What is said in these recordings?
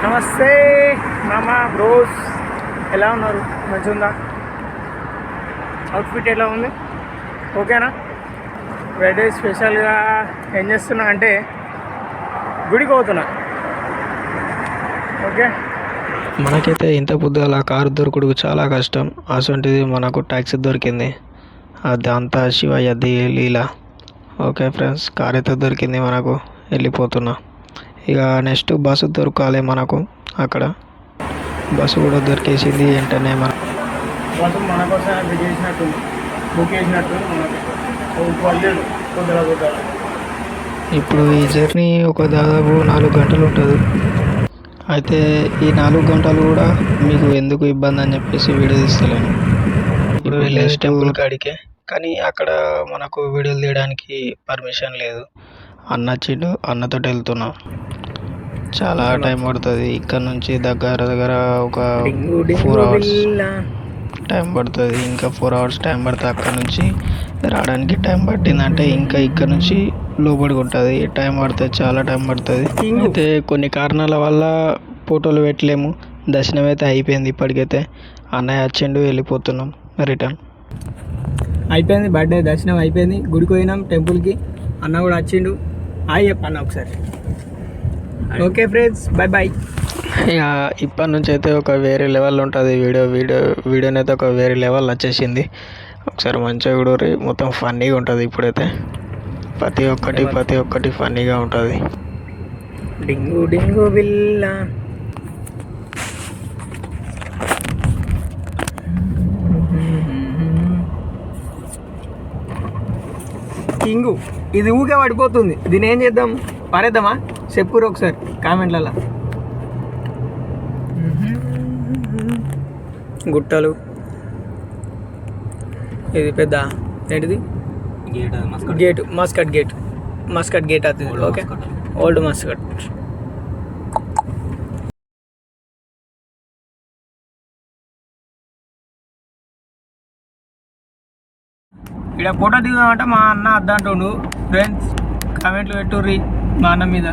నమస్తే మామ బ్రోస్, ఎలా ఉన్నారు? మంచిగా ఉందా? అవుట్ఫిట్ ఎలా ఉంది? ఓకేనా? ఫ్రైడే స్పెషల్గా ఏం చేస్తున్నా అంటే గుడికి పోతున్నా. ఓకే, మనకైతే ఇంత పొద్దుల కారు దొరకడు చాలా కష్టం. అసొంటిది మనకు ట్యాక్సీ దొరికింది. అదంతా శివయ్య లీల. ఓకే ఫ్రెండ్స్, కార్ అయితే దొరికింది మనకు. వెళ్ళిపోతున్నా. ఇక నెక్స్ట్ బస్సు దొరకాలి మనకు. అక్కడ బస్సు కూడా దొరికేసింది. వెంటనే బస్సు మన కోసం బుక్ చేసినట్టు ఇప్పుడు ఈ జర్నీ ఒక దాదాపు 4 గంటలు ఉంటుంది. అయితే ఈ 4 గంటలు కూడా మీకు ఎందుకు ఇబ్బంది అని చెప్పేసి వీడియో తీస్తలేను. ఇప్పుడు విలేజ్ టెంపుల్ కాడికే, కానీ అక్కడ మనకు వీడియోలు తీయడానికి పర్మిషన్ లేదు. అన్న వచ్చిండు, అన్నతో వెళ్తున్నా. చాలా టైం పడుతుంది. ఇక్కడ నుంచి దగ్గర ఒక 4 hours టైం పడుతుంది. ఇంకా 4 hours టైం పడుతుంది. అక్కడ నుంచి రావడానికి టైం పట్టిందంటే ఇంకా ఇక్కడ నుంచి లోపలికి ఉంటుంది. టైం పడుతుంది, చాలా టైం పడుతుంది. అయితే కొన్ని కారణాల వల్ల ఫోటోలు పెట్టలేము. దర్శనం అయితే అయిపోయింది. ఇప్పటికైతే అన్నయ్య వచ్చిండు, వెళ్ళిపోతున్నాం రిటర్న్. అయిపోయింది. బర్త్డే దర్శనం అయిపోయింది. గుడికి పోయినాం టెంపుల్కి. అన్న కూడా వచ్చిండు. హాయ్ చెప్పన్న ఒకసారి. Okay friends, bye bye. ఇక ఇప్పటి నుంచి అయితే ఒక వేరే లెవెల్ ఉంటుంది. వీడియోని అయితే ఒక వేరే లెవెల్ వచ్చేసింది. ఒకసారి మంచిగా కూడా మొత్తం ఫన్నీగా ఉంటుంది. ఇప్పుడైతే ప్రతి ఒక్కటి ఫన్నీగా ఉంటుంది. డింగు డింగు బిల్లా. కింగు ఇది ఊకే పడిపోతుంది. దీన్ని ఏం చేద్దాం? పారేద్దామా? చెప్పురు ఒకసారి కామెంట్లలో. గుట్టలు, ఇది పెద్ద ఏంటిది గేట్, మస్కట్ గేట్ అవుతుంది. Okay, old Muscat. ఇక్కడ ఫోటో దిగుదామంటే మా అన్న అద్దంటుండు. ఫ్రెండ్స్ కామెంట్లు పెట్టుర్రి మా అన్న మీద.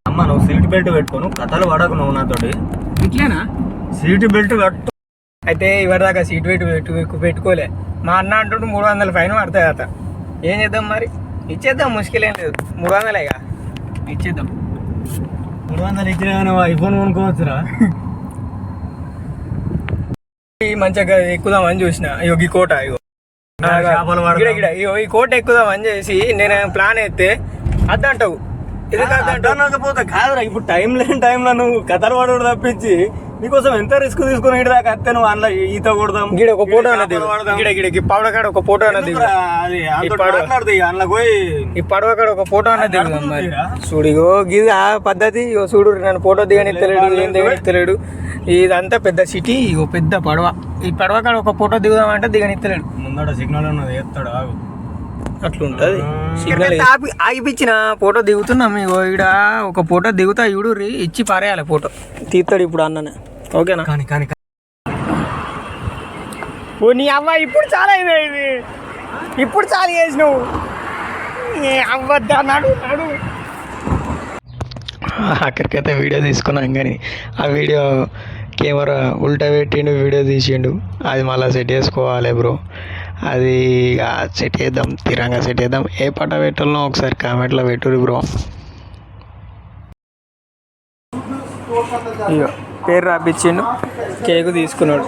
అమ్మ నువ్వు సీట్ బెల్ట్ పెట్టుకోను, కథలు పడకు నువ్వు నాతోటి. ఇట్లేనా? సీట్ బెల్ట్ కట్టు. అయితే ఇవరిదాకా సీట్ పెట్టుకోలే. మా అన్న అంటుండు 300 ఫైన్ పడతాయి అత. ఏం చేద్దాం మరి? ఇచ్చేద్దాం, ముష్కిలేం లేదు. 300 ఇచ్చేద్దాం. 300 ఇచ్చినా నువ్వు ఐఫోన్ కొనుక్కోవచ్చురా. మంచిగా ఎక్కుదామని చూసిన. ఈ కోట ఈ కోట ఎక్కుదామని చేసి నేను ప్లాన్ అయితే అద్దంటావు. పోతే కాదురా, ఇప్పుడు టైం లేని టైంలో నువ్వు కథలు పడడు తప్పించి నీకోసం ఎంత రిస్క్ తీసుకుని ఇటు దాకా అత్తే నువ్వు అందులో ఈత కొడదాం. గిడ ఒక ఫోటో అన్నది, పడవకాడ ఒక ఫోటో అన్నది, అందులో పోయి ఈ పడవకాడ ఒక ఫోటో అన్నది చూడిగో. గిది ఆ పద్ధతి. చూడు, నన్ను ఫోటో దిగనిత్తలేడు, ఏం దిగనిత్తలేడు. ఇదంతా పెద్ద సిటీ, ఇగో పెద్ద పడవ. ఈ పడవకాడ ఒక ఫోటో దిగుదామంటే దిగనిత్తలేడు. ముందట సిగ్నల్ ఉన్నది, ఎత్తాడు ఆగు. అట్లుంటది. ఆగిపించిన ఫోటో దిగుతున్నాం. ఇగో ఈడ ఒక ఫోటో దిగుతా, చూడు ఇచ్చి పారేయాలి. ఫోటో తీస్తాడు ఇప్పుడు అన్ననే. ఓకేనా? కానీ ఓ నీ అవ్వ, ఇప్పుడు చాలా అయినాయి. ఇది ఇప్పుడు చాలా చేసినావు. అవ్వద్దా నడు. అక్కడికైతే వీడియో తీసుకున్నాం, కానీ ఆ వీడియో కెమెరా ఉల్టా పెట్టిండు, వీడియో తీసిండు. అది మళ్ళీ సెట్ చేసుకోవాలి బ్రో. అది సెట్ చేద్దాం, తీరంగా సెట్ చేద్దాం. ఏ పాట పెట్టాలనో ఒకసారి కామెంట్లో పెట్టుర్రి బ్రో. ఇక పేరు రాపించిండు, కేకు తీసుకున్నాడు.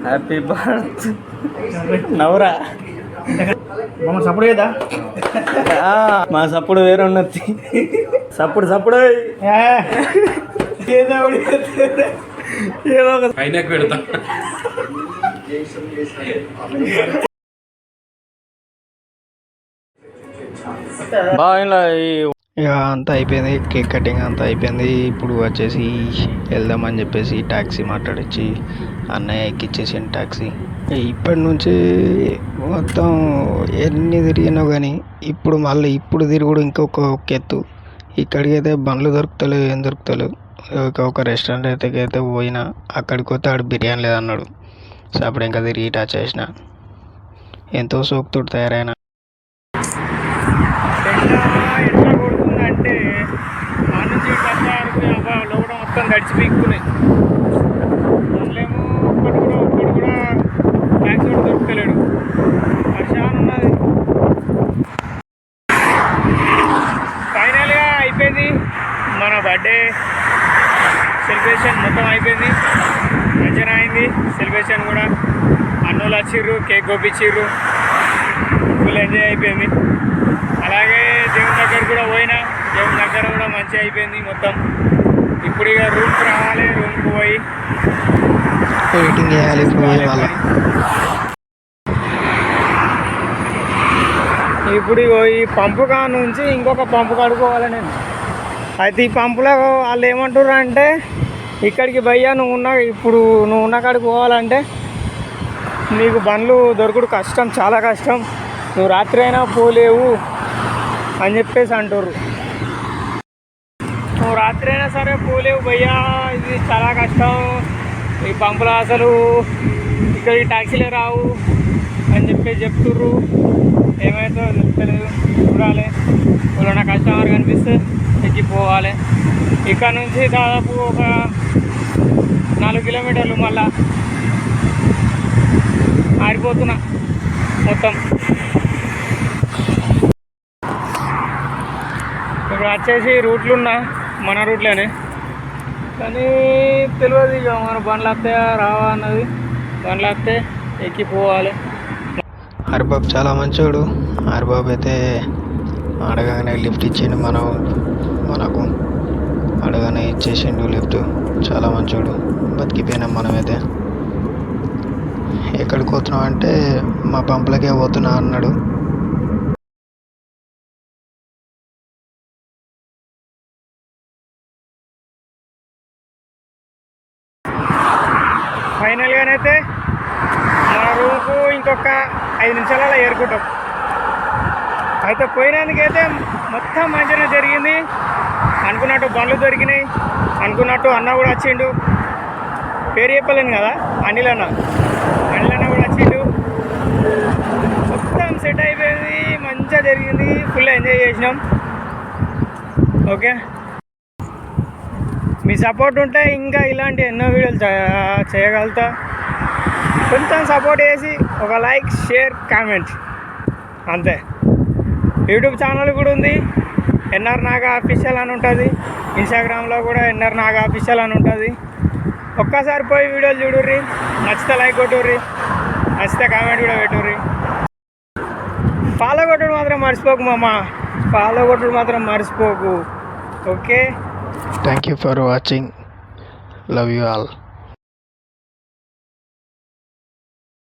హ్యాపీ బర్త్ నవరా. సప్పుడు కదా మా సప్పుడు వేరే ఉన్నది. సప్పుడు ఏదో పైన పెడతా. ఇక అంతా అయిపోయింది. కేక్ కటింగ్ అంతా అయిపోయింది. ఇప్పుడు వచ్చేసి వెళ్దామని చెప్పేసి ట్యాక్సీ మాట్లాడించి అన్నయ్య ఎక్కిచ్చేసిండు ట్యాక్సీ. ఇప్పటి నుంచి మొత్తం ఎన్ని తిరిగినావు కానీ ఇప్పుడు తిరుగుడు ఇంకొక ఎత్తు. ఇక్కడికైతే బండ్లు దొరుకుతలేవు, ఏం దొరుకుతలేవు. ఒక రెస్టారెంట్ అయితే పోయినా, అక్కడికి పోతే ఆడు బిర్యానీ లేదన్నాడు. సో అప్పుడు ఇంకా తిరిగి టచ్ చేసిన. ఎంతో సోకుతోటి తయారైన. అంటే ఆ నుంచి వరకు లోపల మొత్తం గడిచి పీక్కున్నాయి. అసలేమో ఒక్కడు కూడా ట్యాక్సీ కూడా దొరుకుతలేడు. వర్షాన్ని ఉన్నది. ఫైనల్గా అయిపోయింది మన బర్త్డే సెలబ్రేషన్, మొత్తం అయిపోయింది. మంచిగా అయింది సెలబ్రేషన్ కూడా. అన్నోళ్ళు వచ్చిర్రు, కేక్ కోపించిర్రు, ఫుల్ ఎంజాయ్ అయిపోయింది. అలాగే దేవుని దగ్గర కూడా పోయినా, దేవుని దగ్గర కూడా మంచిగా అయిపోయింది మొత్తం. ఇప్పుడు ఇక రూమ్కి రావాలి, రూమ్కి పోయి ఎడిటింగ్ చేయాలి ఇప్పుడు ఈ పంపు కాడ నుంచి ఇంకొక పంపు కడుకోవాలి నేను. అయితే ఈ పంపులో వాళ్ళు ఏమంటారు అంటే, ఇక్కడికి భయ్యా ఇప్పుడు నువ్వు ఉన్న కాడికి పోవాలంటే నీకు బండ్లు దొరకడు కష్టం, చాలా కష్టం, నువ్వు రాత్రి అయినా పోలేవు అని చెప్పేసి అంటారు. నువ్వు రాత్రి అయినా సరే పోలేవు భయ్యా, ఇది చాలా కష్టం, ఈ పంపులో అసలు ఇక్కడికి ట్యాక్సీలే రావు అని చెప్పేసి చెప్తుర్రు. ఏమైతే చెప్తలేదు, చూడాలి. ఎవరైనా కస్టమర్ కనిపిస్తే ఎక్కిపోవాలి. ఇక్కడ నుంచి దాదాపు ఒక 4 కిలోమీటర్లు మళ్ళా ఆరిపోతున్నా మొత్తం. ఇప్పుడు వచ్చేసి రూట్లున్నా మన రూట్లోనే, కానీ తెలియదు ఇక మన బండ్లు వస్తాయా రావా అన్నది. బండ్లు వస్తే ఎక్కిపోవాలి. హరిబాబు చాలా మంచోడు. హరిబాబు అయితే అడగానే లిఫ్ట్ ఇచ్చిండు, మనకు అడగానే ఇచ్చేసిండు లిఫ్ట్. చాలా మంచోడు. బతికిపోయినాం మనమైతే. ఎక్కడికి పోతున్నావు అంటే మా పంపులకే పోతున్నా అన్నాడు. ఫైనల్గానైతే మన రూమ్కు ఇంకొక 5 నిమిషాలలో ఏరుకుంటాం. అయితే పోయినందుకైతే మొత్తం మంచిగా జరిగింది. అనుకున్నట్టు బండ్లు దొరికినాయి, అనుకున్నట్టు అన్న కూడా వచ్చిండు. పేరు చెప్పలేను కదా, అనిల్ అన్న కూడా వచ్చిండు. మొత్తం సెట్ అయిపోయింది, మంచిగా జరిగింది, ఫుల్ ఎంజాయ్ చేసినాం. ఓకే, మీ సపోర్ట్ ఉంటే ఇంకా ఇలాంటి ఎన్నో వీడియోలు చేయగలుగుతా. కొంచెం సపోర్ట్ చేసి ఒక లైక్, షేర్, కామెంట్ అంతే. యూట్యూబ్ ఛానల్ కూడా ఉంది, ఎన్ఆర్ నాగా అఫీషియల్ అని ఉంటుంది. ఇన్స్టాగ్రామ్లో కూడా ఎన్ఆర్ నాగా అఫీషియల్ అని ఉంటుంది. ఒక్కసారి పోయి వీడియోలు చూడుర్రి, నచ్చితే లైక్ కొట్టుర్రి, నచ్చితే కామెంట్ కూడా పెట్టుర్రి. ఫాలో కొట్టడం మాత్రం మర్చిపోకు మామ, ఫాలో కొట్టడం మాత్రం మర్చిపోకు. Okay, thank you for watching. Love you all.